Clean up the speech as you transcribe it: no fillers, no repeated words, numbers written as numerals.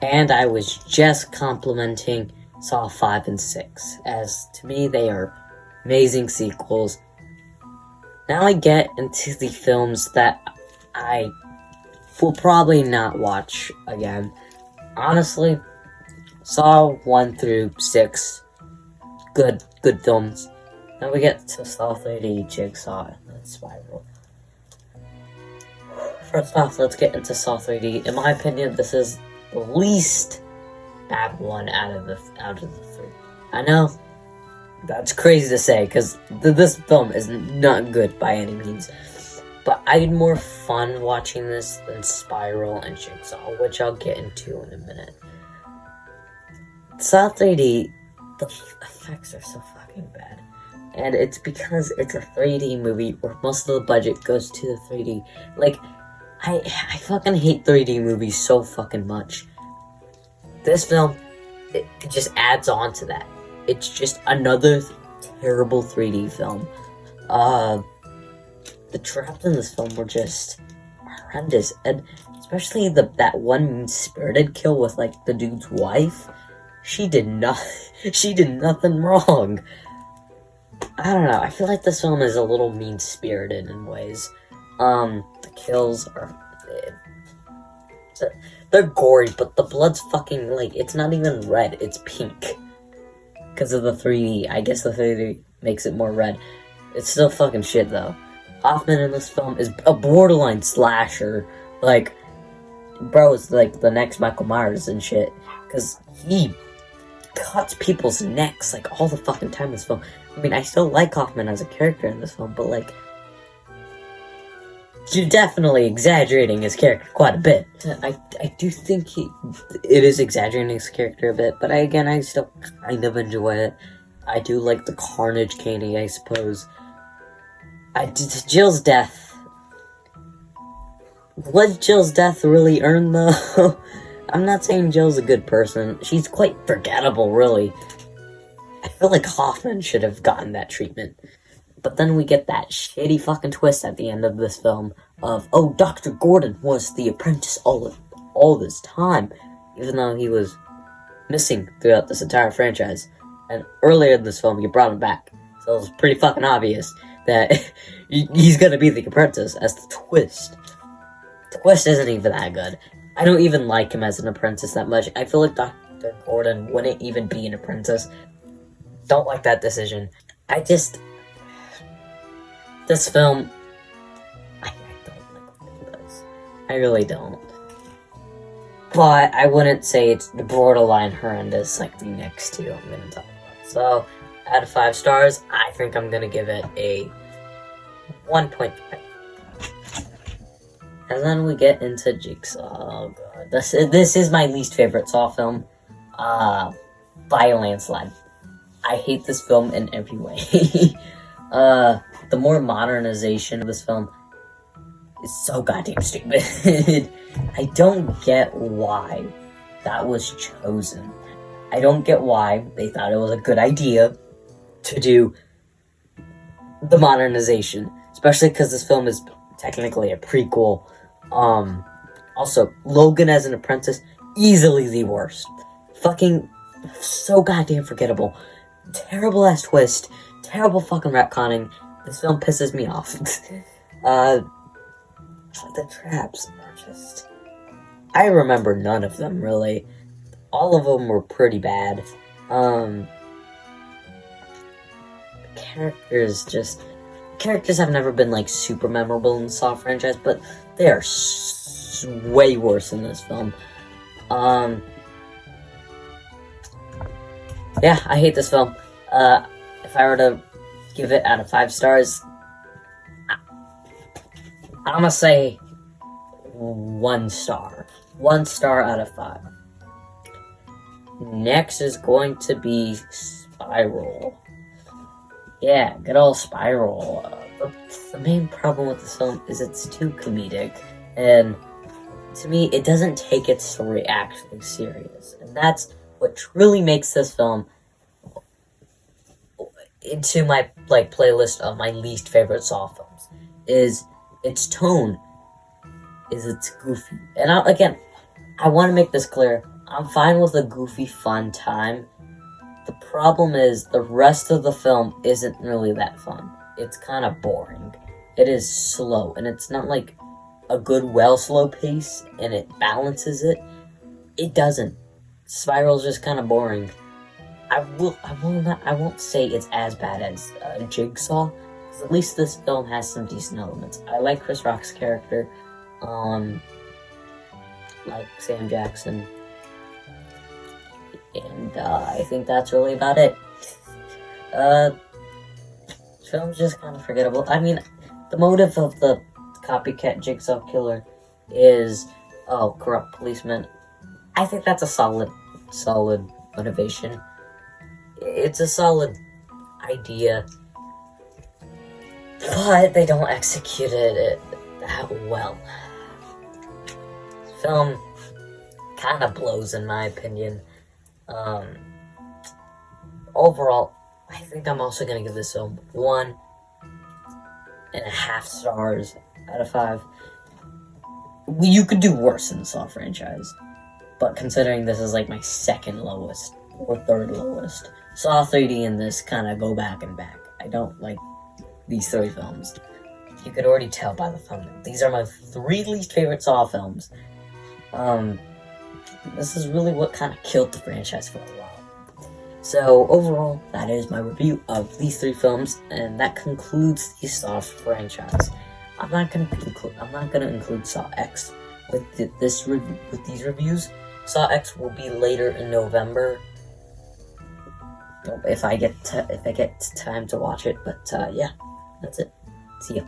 And I was just complimenting Saw 5 and 6, as to me they are amazing sequels. Now I get into the films that I will probably not watch again. Honestly, Saw 1 through 6, good films. Now we get to Saw 3D, Jigsaw, and then Spiral. First off, let's get into Saw 3D. In my opinion, this is the least bad one out of the three. I know that's crazy to say because this film is not good by any means, but I had more fun watching this than Spiral and Jigsaw, which I'll get into in a minute. Saw 3D, the effects are so fucking bad, and it's because it's a 3D movie where most of the budget goes to the 3D. Like, I fucking hate 3D movies so fucking much. This film, it just adds on to that. It's just another terrible 3D film. The traps in this film were just horrendous, and especially that one mean-spirited kill with like the dude's wife. She did nothing wrong. I don't know. I feel like this film is a little mean-spirited in ways. The kills are they're gory, but the blood's fucking, like, it's not even red, it's pink. Because of the 3D. I guess the 3D makes it more red. It's still fucking shit, though. Hoffman in this film is a borderline slasher. Like, bro is like the next Michael Myers and shit. Because he cuts people's necks, like, all the fucking time in this film. I mean, I still like Hoffman as a character in this film, but, like, you're definitely exaggerating his character quite a bit. I do think it is exaggerating his character a bit, but I still kind of enjoy it. I do like the carnage candy, I suppose. Jill's death. Was Jill's death really earned, though? I'm not saying Jill's a good person. She's quite forgettable, really. I feel like Hoffman should have gotten that treatment. But then we get that shitty fucking twist at the end of this film of, oh, Dr. Gordon was the apprentice all this time, even though he was missing throughout this entire franchise. And earlier in this film, you brought him back. So it was pretty fucking obvious that he's gonna be the apprentice as the twist. The twist isn't even that good. I don't even like him as an apprentice that much. I feel like Dr. Gordon wouldn't even be an apprentice. Don't like that decision. This film, I don't like what it does. I really don't. But I wouldn't say it's borderline horrendous like the next two I'm going to talk about. So, out of 5 stars, I think I'm going to give it a 1.5. And then we get into Jigsaw. Oh god. This is my least favorite Saw film. By a landslide. I hate this film in every way. The more modernization of this film is so goddamn stupid. I don't get why that was chosen. I don't get why they thought it was a good idea to do the modernization, especially because this film is technically a prequel. Also, Logan as an apprentice, easily the worst. Fucking so goddamn forgettable. Terrible ass twist. Terrible fucking retconning. This film pisses me off. The traps are just... I remember none of them, really. All of them were pretty bad. Characters have never been, like, super memorable in the Saw franchise, but they are way worse in this film. Yeah, I hate this film. If I were to give it out of 5 stars, I'm gonna say 1 star. 1 star out of 5. Next is going to be Spiral. Yeah, good old Spiral. The main problem with this film is it's too comedic, and to me, it doesn't take its story actually serious, and that's what truly makes this film into my playlist of my least favorite Saw films. Is its tone, is it's goofy, and I want to make this clear. I'm fine with a goofy, fun time. The problem is the rest of the film isn't really that fun. It's kind of boring. It is slow, and it's not like a good, slow pace, and it balances it. It doesn't. Spiral's just kind of boring. I won't say it's as bad as Jigsaw, because at least this film has some decent elements. I like Chris Rock's character, like Sam Jackson, and I think that's really about it. Film's just kind of forgettable. I mean, the motive of the copycat Jigsaw killer is, corrupt policeman. I think that's a solid motivation. It's a solid idea, but they don't execute it that well. Film kind of blows in my opinion. Overall, I think I'm also gonna give this film 1.5 stars out of 5. You could do worse in the Saw franchise, but considering this is like my second lowest or third lowest, Saw 3D and this kind of go back and back. I don't like these 3 films. You could already tell by the thumbnail. These are my 3 least favorite Saw films. This is really what kind of killed the franchise for a while. So overall, that is my review of these 3 films, and that concludes the Saw franchise. I'm not gonna include Saw X with these reviews. Saw X will be later in November, if I get time to watch it. But yeah, that's it. See ya.